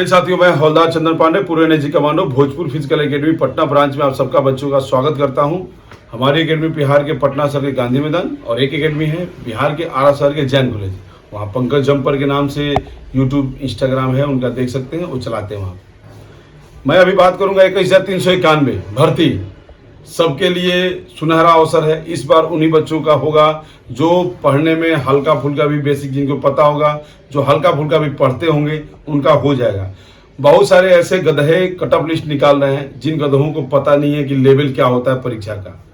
साथियों, मैं हवलदार चंदन पांडे, पूर्व NSG commando, Bhojpur physical academy Patna branch में आप सबका बच्चों का स्वागत करता हूं। हमारी एकेडमी बिहार के पटना शहर के गांधी मैदान और एक एकेडमी है बिहार के आरा शहर के जैन कॉलेज। वहाँ पंकज जम्पर के नाम से यूट्यूब इंस्टाग्राम है, उनका देख सकते हैं, वो चलाते हैं वहाँ। मैं अभी बात करूँगा 21,391 भर्ती, सबके लिए सुनहरा अवसर है। इस बार उन्हीं बच्चों का होगा जो पढ़ने में हल्का फुल्का भी बेसिक, जिनको पता होगा, जो हल्का फुल्का भी पढ़ते होंगे, उनका हो जाएगा। बहुत सारे ऐसे गधे कट ऑफ लिस्ट निकाल रहे हैं जिन गधों को पता नहीं है कि लेवल क्या होता है परीक्षा का।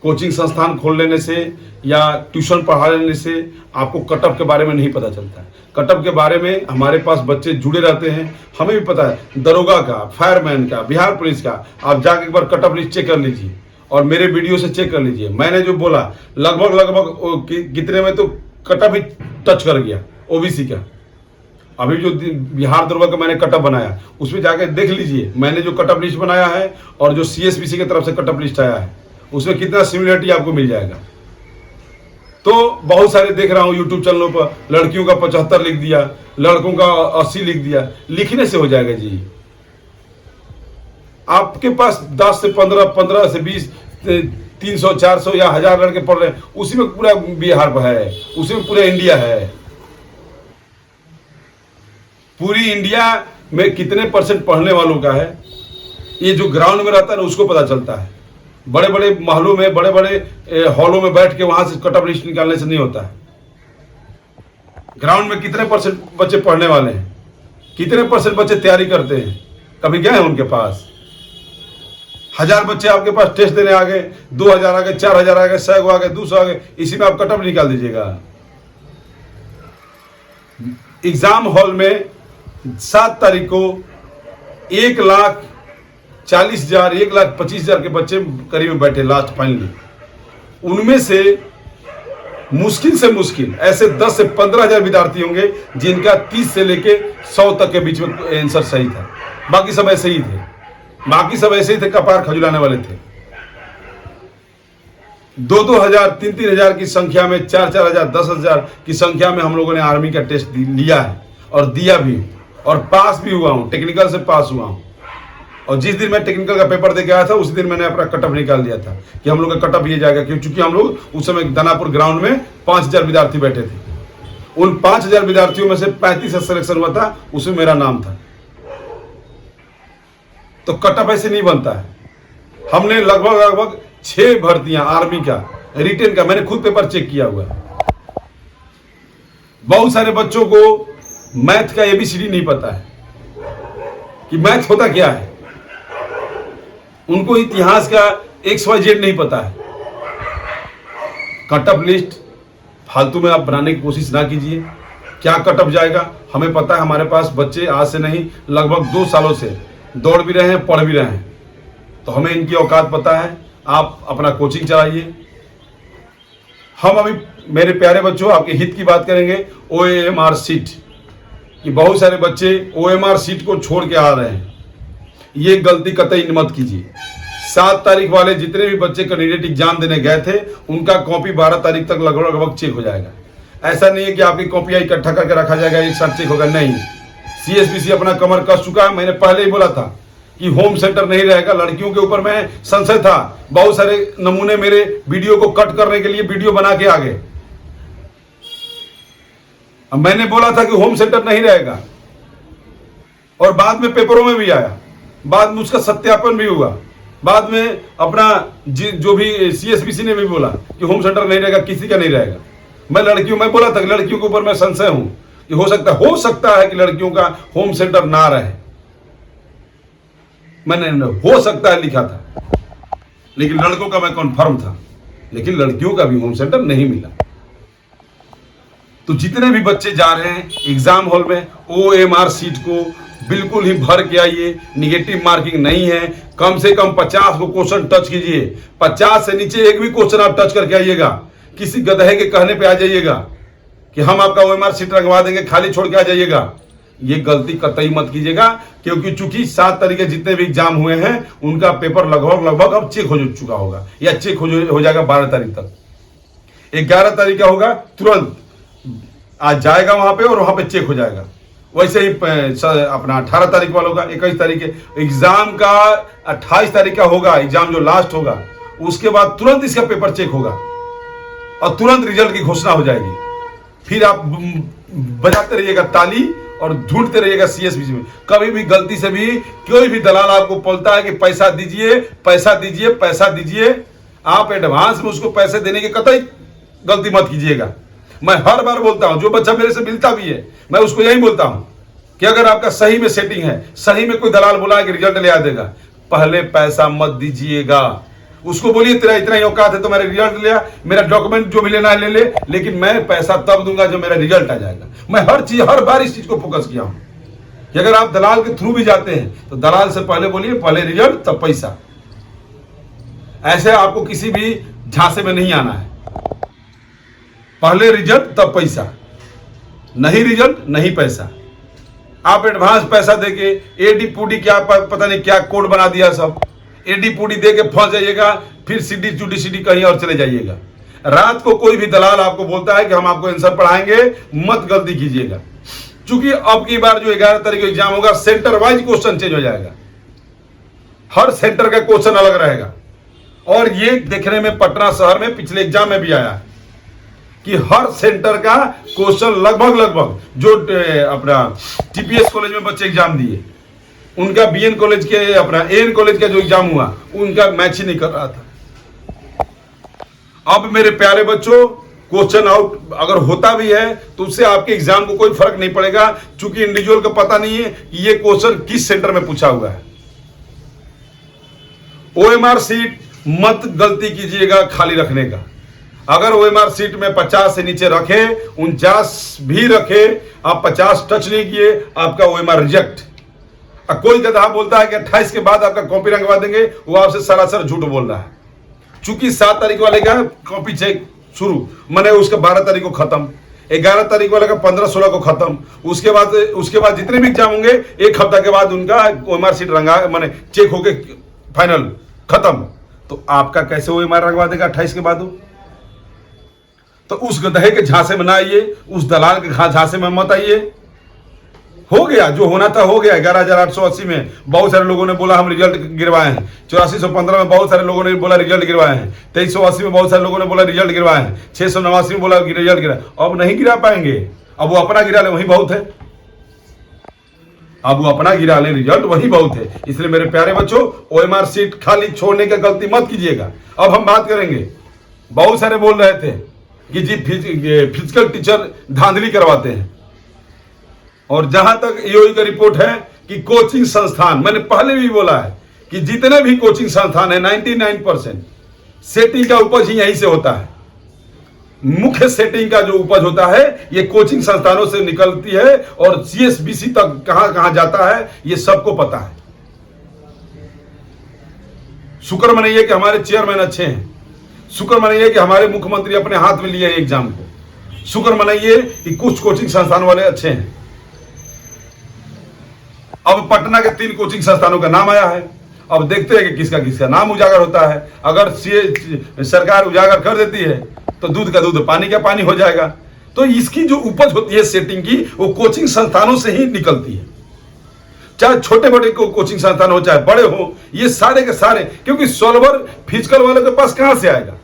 कोचिंग संस्थान खोल लेने से या ट्यूशन पढ़ा लेने से आपको कट ऑफ के बारे में नहीं पता चलता है। कट ऑफ के बारे में हमारे पास बच्चे जुड़े रहते हैं, हमें भी पता है। दरोगा का, फायरमैन का, बिहार पुलिस का, आप जाके एक बार कट ऑफ लिस्ट चेक कर लीजिए और मेरे वीडियो से चेक कर लीजिए। मैंने जो बोला लगभग कितने में तो कट ऑफ ही टच कर गया ओबीसी का। अभी जो बिहार दरोगा का मैंने कट ऑफ बनाया, उसमें जाके देख लीजिए मैंने जो कट ऑफ लिस्ट बनाया है और जो सीएसपीसी की तरफ से कट ऑफ लिस्ट आया है, उसमें कितना सिमिलरिटी आपको मिल जाएगा। तो बहुत सारे देख रहा हूं यूट्यूब चैनलों पर, लड़कियों का 75 लिख दिया, लड़कों का 80 लिख दिया। लिखने से हो जाएगा जी। आपके पास 10 से 15 से 20 300 400 या 1000 लड़के पढ़ रहे हैं, उसी में पूरा बिहार है, उसी में पूरा इंडिया है। पूरी इंडिया में कितने परसेंट पढ़ने वालों का है, ये जो ग्राउंड में रहता है ना उसको पता चलता है। बड़े बड़े महलों में, बड़े बड़े हॉलों में बैठ के वहां से कट ऑफ लिस्ट निकालने से नहीं होता है। ग्राउंड में कितने परसेंट बच्चे पढ़ने वाले हैं, कितने परसेंट बच्चे तैयारी करते हैं, कभी गए हैं उनके पास? 1000 बच्चे आपके पास टेस्ट देने आ गए, 2000 आ गए, 4000 आ गए, 100 आ गए, 200 आ गए, इसी में आप कट ऑफ निकाल दीजिएगा। एग्जाम हॉल में 7 तारीख को 1,40,000 1,25,000 के बच्चे करीब बैठे लास्ट फाइनली। उनमें से मुश्किल ऐसे 10 से 15,000 विद्यार्थी होंगे जिनका 30 से लेके 100 तक के बीच में आंसर सही था। बाकी सब ऐसे ही थे, कपार खजुलाने वाले थे। 2,000 3,000 की संख्या में, 4,000 10,000 की संख्या में हम लोगों ने आर्मी का टेस्ट लिया है और दिया भी और पास भी हुआ हूं, टेक्निकल से पास हुआ हूं। और जिस दिन मैं टेक्निकल का पेपर देके आया था उसी दिन मैंने अपना कट ऑफ निकाल दिया था कि हम लोग का कट ऑफ ये जाएगा, क्योंकि हम लोग उस समय दानापुर ग्राउंड में 5,000 विद्यार्थी बैठे थे। उन 5,000 विद्यार्थियों में से 35 सिलेक्शन हुआ था, उसमें मेरा नाम था। तो कट ऑफ ऐसे नहीं बनता है। हमने लगभग 6 भर्तियां आर्मी का, रिटेन का, मैंने खुद पेपर चेक किया हुआ। बहुत सारे बच्चों को मैथ का एबीसीडी नहीं पता है कि मैथ होता क्या है, उनको इतिहास का XYZ नहीं पता है। कट ऑफ लिस्ट फालतू में आप बनाने की कोशिश ना कीजिए। क्या कट ऑफ जाएगा हमें पता है। हमारे पास बच्चे आज से नहीं, लगभग 2 सालों से दौड़ भी रहे हैं, पढ़ भी रहे हैं, तो हमें इनकी औकात पता है। आप अपना कोचिंग चलाइए। हम अभी मेरे प्यारे बच्चों आपके हित की बात करेंगे। OMR सीट कि बहुत सारे बच्चे OMR सीट को छोड़ के आ रहे हैं, ये गलती कतई मत कीजिए। 7 तारीख वाले जितने भी बच्चे कैंडिडेट एग्जाम देने गए थे, उनका कॉपी 12 तारीख तक लगभग चेक हो जाएगा। ऐसा नहीं है कि आपकी कॉपियां इकट्ठा करके रखा जाएगा, एक साथ चेक होगा, नहीं। सीएसपीसी अपना कमर कस चुका है। मैंने पहले ही बोला था कि होम सेंटर नहीं रहेगा। लड़कियों के ऊपर मैं संशय था, बहुत सारे नमूने मेरे वीडियो को कट करने के लिए वीडियो बना के आ गए। मैंने बोला था कि होम सेंटर नहीं रहेगा और बाद में पेपरों में भी आया, बाद में उसका सत्यापन भी हुआ। बाद में अपना जो भी सीएसपीसी ने भी बोला कि होम सेंटर नहीं रहेगा, किसी का नहीं रहेगा। मैं बोला था कि लड़कियों के ऊपर मैं संशय हूं कि हो सकता है कि लड़कियों का होम सेंटर ना रहे। मैंने हो सकता है लिखा था, लेकिन लड़कों का मैं कन्फर्म था, लेकिन लड़कियों का भी होम सेंटर नहीं मिला। तो जितने भी बच्चे जा रहे हैं एग्जाम हॉल में, OMR सीट को बिल्कुल ही भर के आइए। निगेटिव मार्किंग नहीं है। कम से कम 50 को क्वेश्चन टच कीजिए। 50 से नीचे एक भी क्वेश्चन आप टच करके आइएगा। किसी गधे के कहने पे आ जाइएगा कि हम आपका OMR सीट रंगवा देंगे, खाली छोड़ के आ जाइएगा। ये गलती कतई मत कीजिएगा, क्योंकि चूंकि 7 तारीख के जितने भी एग्जाम हुए हैं उनका पेपर लगभग अब चेक हो चुका होगा या चेक हो जाएगा 12 तारीख तक। 11 तारीख का होगा, तुरंत आज जाएगा वहां पे और वहां पे चेक हो जाएगा। वैसे ही अपना 18 तारीख वालों का 21 तारीख एग्जाम का 28 तारीख का होगा एग्जाम जो लास्ट होगा। उसके बाद तुरंत इसका पेपर चेक होगा और तुरंत रिजल्ट की घोषणा हो जाएगी। फिर आप बजाते रहिएगा ताली और ढूंढते रहिएगा सीएसबीसी में। कभी भी गलती से भी कोई भी दलाल आपको बोलता है कि पैसा दीजिए पैसा दीजिए पैसा दीजिए, आप एडवांस में उसको पैसे देने की कतई गलती मत कीजिएगा। मैं हर बार बोलता हूं, जो बच्चा मेरे से मिलता भी है मैं उसको यही बोलता हूं कि अगर आपका सही में सेटिंग है, सही में कोई दलाल बोला है कि रिजल्ट ले आ देगा, पहले पैसा मत दीजिएगा। उसको बोलिए तेरा इतना ही औकात है तो मेरा रिजल्ट ले आ, मेरा डॉक्यूमेंट जो भी लेना है ले ले, लेकिन मैं पैसा तब दूंगा जब मेरा रिजल्ट आ जाएगा। मैं हर बार इस चीज को फोकस किया हूं कि अगर आप दलाल के थ्रू भी जाते हैं तो दलाल से पहले बोलिए पहले रिजल्ट तब पैसा। ऐसे आपको किसी भी झांसे में नहीं आना है, पहले रिजल्ट तब पैसा, नहीं रिजल्ट नहीं पैसा। आप एडवांस पैसा देके एडी पूडी क्या पता नहीं क्या कोड बना दिया, सब एडी पूडी दे के फंस जाइएगा, फिर सीडी चूडी सीडी कहीं और चले जाइएगा। रात को कोई भी दलाल आपको बोलता है कि हम आपको आंसर पढ़ाएंगे, मत गलती कीजिएगा, क्योंकि अब की बार जो 11 तारीख को एग्जाम होगा सेंटर वाइज क्वेश्चन चेंज हो जाएगा, हर सेंटर का क्वेश्चन अलग रहेगा। और ये देखने में पटना शहर में पिछले एग्जाम में भी आया कि हर सेंटर का क्वेश्चन लगभग जो अपना टीपीएस कॉलेज में बच्चे एग्जाम दिए, उनका बीएन कॉलेज के अपना एएन कॉलेज का जो एग्जाम हुआ उनका मैच ही नहीं कर रहा था। अब मेरे प्यारे बच्चों, क्वेश्चन आउट अगर होता भी है तो उससे आपके एग्जाम को कोई फर्क नहीं पड़ेगा, क्योंकि इंडिविजुअल को पता नहीं है कि ये क्वेश्चन किस सेंटर में पूछा हुआ है। ओएमआर सीट मत गलती कीजिएगा खाली रखने का। अगर ओएमआर सीट में 50 से नीचे रखे, 49 भी रखे, आप 50 टच नहीं किए, आपका ओएमआर रिजेक्ट। कोई गधा बोलता है कि 28 के बाद आपका कॉपी रंगवा देंगे, वो आपसे सरासर झूठ बोल रहा है। चूंकि 7 तारीख वाले का कॉपी चेक शुरू, मैंने उसका 12 तारीख को खत्म, 11 तारीख वाले का 15-16 को खत्म, उसके बाद जितने भी एग्जाम होंगे एक हफ्ता के बाद उनका ओएमआर सीट रंगा मैंने चेक होके फाइनल खत्म। तो आपका कैसे ओएमआर रंगवा देगा 28 के बाद? तो उस गधे के झांसे में ना आइए, उस दलाल के झांसे में मत आइए। हो गया जो होना था हो गया। 11,880 में बहुत सारे लोगों ने बोला हम रिजल्ट गिरवाए हैं, 8415 में बहुत सारे लोगों ने बोला रिजल्ट गिरवाए हैं, 2380 में बहुत सारे लोगों ने बोला रिजल्ट गिरवाए हैं, 689 में बोला रिजल्ट गिरा। अब नहीं गिरा पाएंगे, अब वो अपना गिरा ले वही बहुत है, अब वो अपना गिरा ले रिजल्ट वही बहुत है। इसलिए मेरे प्यारे बच्चों, ओएमआर सीट खाली छोड़ने की गलती मत कीजिएगा। अब हम बात करेंगे, बहुत सारे बोल रहे थे कि जी फिजिकल टीचर धांधली करवाते हैं, और जहां तक ईओई का रिपोर्ट है कि कोचिंग संस्थान, मैंने पहले भी बोला है कि जितने भी कोचिंग संस्थान है 99% सेटिंग का उपज ही यहीं से होता है। मुख्य सेटिंग का जो उपज होता है ये कोचिंग संस्थानों से निकलती है, और सीएसबीसी तक कहां कहां जाता है ये सबको पता है। शुक्र मनाइए कि हमारे चेयरमैन अच्छे हैं, शुक्र मनाइए कि हमारे मुख्यमंत्री अपने हाथ में लिए हैं एग्जाम को, शुक्र मनाइए कि कुछ कोचिंग संस्थान वाले अच्छे हैं। अब पटना के 3 कोचिंग संस्थानों का नाम आया है, अब देखते हैं कि किसका किसका नाम उजागर होता है। अगर सरकार उजागर कर देती है तो दूध का दूध पानी का पानी हो जाएगा। तो इसकी जो उपज होती है सेटिंग की, वो कोचिंग संस्थानों से ही निकलती है, चाहे छोटे बड़े कोचिंग संस्थान हो चाहे बड़े हो, ये सारे के सारे। क्योंकि सॉल्वर फिजिकल वालों के पास कहां से आएगा?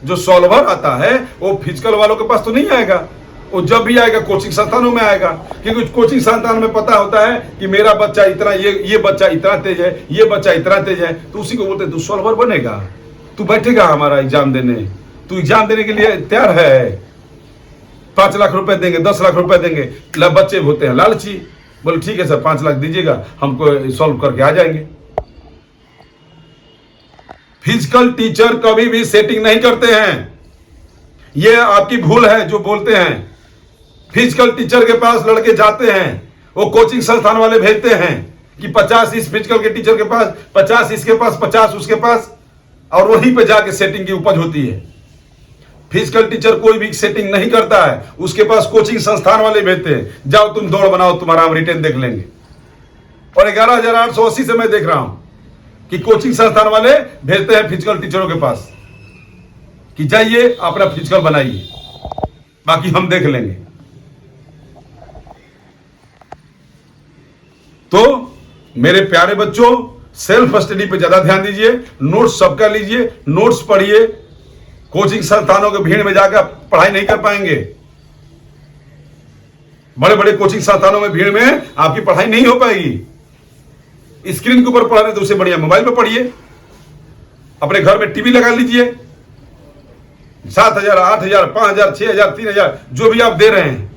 जो सॉल्वर आता है वो फिजिकल वालों के पास तो नहीं आएगा, वो जब भी आएगा कोचिंग संस्थानों में आएगा। क्योंकि कोचिंग संस्थान में पता होता है कि मेरा बच्चा इतना, ये बच्चा इतना तेज है, ये बच्चा इतना तेज है, तो उसी को बोलते हैं तू सॉल्वर बनेगा, तू बैठेगा हमारा एग्जाम देने, तू एग्जाम देने के लिए तैयार है, 5 लाख रुपए देंगे, 10 लाख रुपए देंगे। बच्चे होते हैं लालची, बोले ठीक है सर 5 लाख दीजिएगा, हमको सॉल्व करके आ जाएंगे। फिजिकल टीचर कभी भी सेटिंग नहीं करते हैं, ये आपकी भूल है जो बोलते हैं। फिजिकल टीचर के पास लड़के जाते हैं, वो कोचिंग संस्थान वाले भेजते हैं कि 50 इस फिजिकल के टीचर के पास, 50 इसके पास, 50 उसके पास, और वहीं पे जाके सेटिंग की उपज होती है। फिजिकल टीचर कोई भी सेटिंग नहीं करता है, उसके पास कोचिंग संस्थान वाले भेजते हैं, जाओ तुम दौड़ बनाओ, तुम्हारा हम रिटर्न देख लेंगे। और 11,880 से मैं देख रहा हूं कि कोचिंग संस्थान वाले भेजते हैं फिजिकल टीचरों के पास कि जाइए अपना फिजिकल बनाइए, बाकी हम देख लेंगे। तो मेरे प्यारे बच्चों, सेल्फ स्टडी पे ज्यादा ध्यान दीजिए, नोट्स सबका लीजिए, नोट्स पढ़िए। कोचिंग संस्थानों के भीड़ में जाकर पढ़ाई नहीं कर पाएंगे। बड़े बड़े कोचिंग संस्थानों में भीड़ में आपकी पढ़ाई नहीं हो पाएगी। स्क्रीन के ऊपर पढ़ा रहे तो उससे बढ़िया मोबाइल पे पढ़िए। अपने घर में टीवी लगा लीजिए, 7,000, 8,000, 5,000, 6,000, 3,000 जो भी आप दे रहे हैं,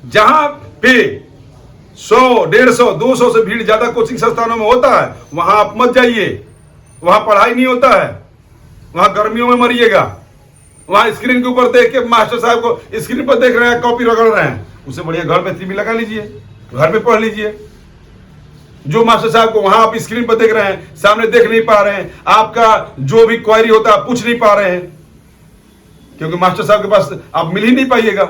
जहां पे 100, 150, 200 से भीड़ ज्यादा कोचिंग संस्थानों में होता है, वहां आप मत जाइए। वहां पढ़ाई नहीं होता है, वहां गर्मियों में मरिएगा। वहां स्क्रीन के ऊपर देख के मास्टर साहब को स्क्रीन पर देख रहे हैं, कॉपी रगड़ रहे हैं, उससे बढ़िया घर में टीवी लगा लीजिए, घर में पढ़ लीजिए। जो मास्टर साहब को वहां आप स्क्रीन पर देख रहे हैं, सामने देख नहीं पा रहे हैं, आपका जो भी क्वेरी होता है पूछ नहीं पा रहे हैं, क्योंकि मास्टर साहब के पास आप मिल ही नहीं पाइएगा।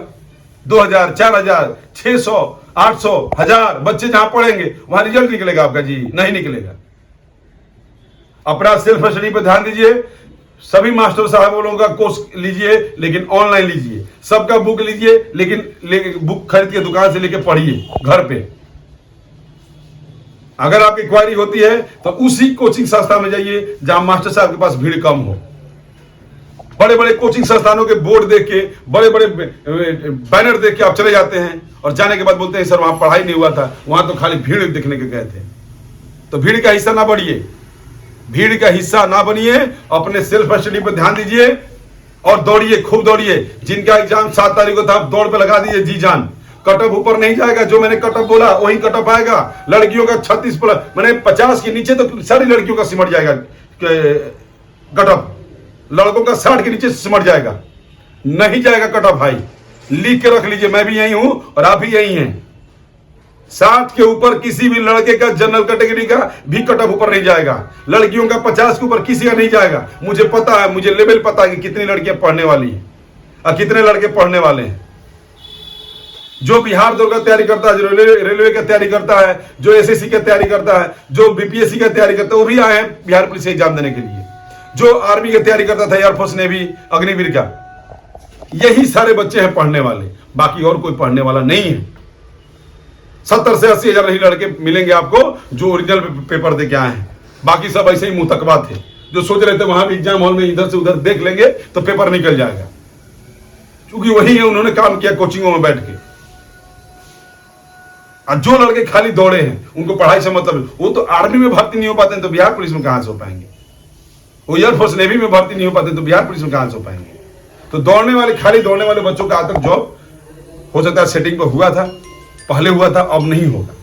2,000, 4,000, 600, 800, 1,000 बच्चे जहां पढ़ेंगे वहां रिजल्ट निकलेगा आपका? जी नहीं निकलेगा। अपना सेल्फ स्टडी पर ध्यान दीजिए। सभी मास्टर साहब लोगों का कोर्स लीजिए, लेकिन ऑनलाइन लीजिए। सबका बुक लीजिए, लेकिन बुक खरीद के दुकान से लेके पढ़िए घर पे। अगर आपकी क्वारी होती है तो उसी कोचिंग संस्था में जाइए जहां मास्टर साहब के पास भीड़ कम हो। बड़े बड़े कोचिंग संस्थानों के बोर्ड देख के, बड़े बड़े बैनर देख के आप चले जाते हैं और जाने के बाद बोलते हैं सर वहां पढ़ाई नहीं हुआ था, वहां तो खाली भीड़ देखने के गए थे। तो भीड़ का हिस्सा ना बढ़िए, भीड़ का हिस्सा ना बनिए। अपने सेल्फ स्टडी पर ध्यान दीजिए और दौड़िए, खूब दौड़िए। जिनका एग्जाम 7 तारीख को था, आप दौड़ पे लगा दीजिए जी जान। कटअप ऊपर नहीं जाएगा, जो मैंने कटअप बोला वही कटअप आएगा। लड़कियों का 36 प्लस, मैंने 50 के नीचे तो सारी लड़कियों का सिमट जाएगा कटअप। लड़कों का 60 के नीचे सिमट जाएगा, नहीं जाएगा कटअप भाई। लिख के रख लीजिए, मैं भी यही हूं और आप भी यही हैं। 60 के ऊपर किसी भी लड़के का, जनरल कैटेगरी का भी कटअप ऊपर नहीं जाएगा। लड़कियों का 50 के ऊपर किसी का नहीं जाएगा। मुझे पता है, मुझे लेवल पता है कि कितनी लड़कियां पढ़ने वाली हैं और कितने लड़के पढ़ने वाले हैं। जो बिहार दौड़ का तैयारी करता है, जो रेलवे की तैयारी करता है, जो एसएससी की तैयारी करता है, जो बीपीएससी की तैयारी करता है, वो भी आए हैं बिहार पुलिस एग्जाम देने के लिए। जो आर्मी की तैयारी करता था, एयरफोर्स, नेवी, अग्निवीर का, यही सारे बच्चे हैं पढ़ने वाले। बाकी और कोई पढ़ने वाला नहीं है। 70 से 80 हजार ही लड़के मिलेंगे आपको जो ओरिजिनल पेपर दे के आए हैं। बाकी सब ऐसे ही मुतकबा थे, जो सोच रहे थे वहां भी एग्जाम हॉल में इधर से उधर देख लेंगे तो पेपर निकल जाएगा, क्योंकि वही है, उन्होंने काम किया कोचिंगों में बैठ के। और जो लड़के खाली दौड़े हैं, उनको पढ़ाई से मतलब, वो तो आर्मी में भर्ती नहीं हो पाते तो बिहार पुलिस में कहां से हो पाएंगे? वो एयरफोर्स, नेवी में भर्ती नहीं हो पाते तो बिहार पुलिस में कहां से हो पाएंगे? तो दौड़ने वाले, खाली दौड़ने वाले बच्चों का आज तक जॉब हो सकता है सेटिंग पर हुआ था, पहले हुआ था, अब नहीं होगा।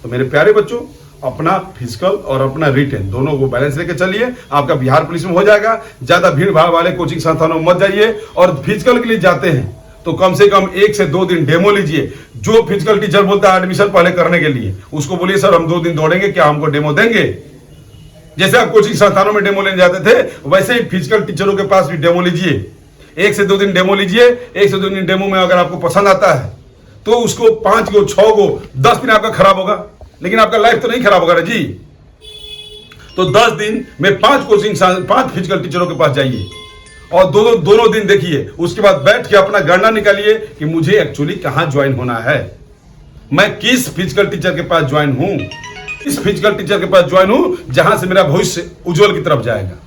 तो मेरे प्यारे बच्चों, अपना फिजिकल और अपना रिटेन दोनों को बैलेंस लेके चलिए, आपका बिहार पुलिस में हो जाएगा। ज्यादा भीड़ भाड़ वाले कोचिंग संस्थानों में मत जाइए। और फिजिकल के लिए जाते हैं तो कम से कम 1 से 2 दिन डेमो लीजिए। जो फिजिकल टीचर बोलता है एडमिशन पहले करने के लिए, उसको बोलिए सर हम 2 दिन दौड़ेंगे, क्या हमको डेमो देंगे? जैसे आप कोचिंग संस्थानों में डेमो लेने जाते थे, वैसे ही फिजिकल टीचरों के पास भी डेमो लीजिए। 1 से 2 दिन डेमो लीजिए। 1 से 2 दिन डेमो में अगर आपको पसंद आता है तो उसको 5 को, 6 को, 10 दिन आपका खराब होगा, लेकिन आपका लाइफ तो नहीं खराब होगा जी। तो 10 दिन में 5 फिजिकल टीचरों के पास जाइए और दोनों दिन देखिए। उसके बाद बैठ के अपना गणना निकालिए कि मुझे एक्चुअली कहां ज्वाइन होना है, मैं किस फिजिकल टीचर के पास ज्वाइन हूं, इस फिजिकल टीचर के पास ज्वाइन हूं जहां से मेरा भविष्य उज्जवल की तरफ जाएगा।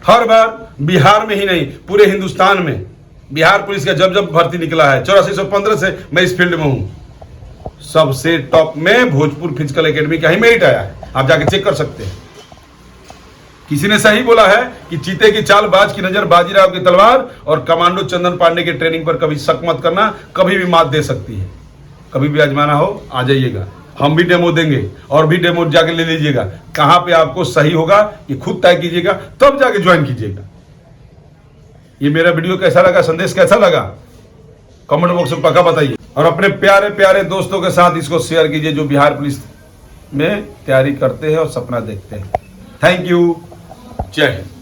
हर बार बिहार में ही नहीं, पूरे हिंदुस्तान में बिहार पुलिस का जब जब भर्ती निकला है, 8415 से मैं इस फील्ड में हूं, सबसे टॉप में भोजपुर फिजिकल एकेडमी का ही मेरिट आया है। आप जाके चेक कर सकते हैं। किसी ने सही बोला है कि चीते की चाल, बाज की नजर, बाजीराव की तलवार और कमांडो चंदन पांडे की ट्रेनिंग पर कभी शक मत करना, कभी भी मात दे सकती है। कभी भी आजमाना हो आ जाइएगा, हम भी डेमो देंगे और भी डेमो जाके ले लीजिएगा। कहां पे आपको सही होगा ये खुद तय कीजिएगा, तब जाके ज्वाइन कीजिएगा। ये मेरा वीडियो कैसा लगा, संदेश कैसा लगा, कमेंट बॉक्स में पक्का बताइए। और अपने प्यारे प्यारे दोस्तों के साथ इसको शेयर कीजिए जो बिहार पुलिस में तैयारी करते हैं और सपना देखते हैं। थैंक यू, जय हिंद।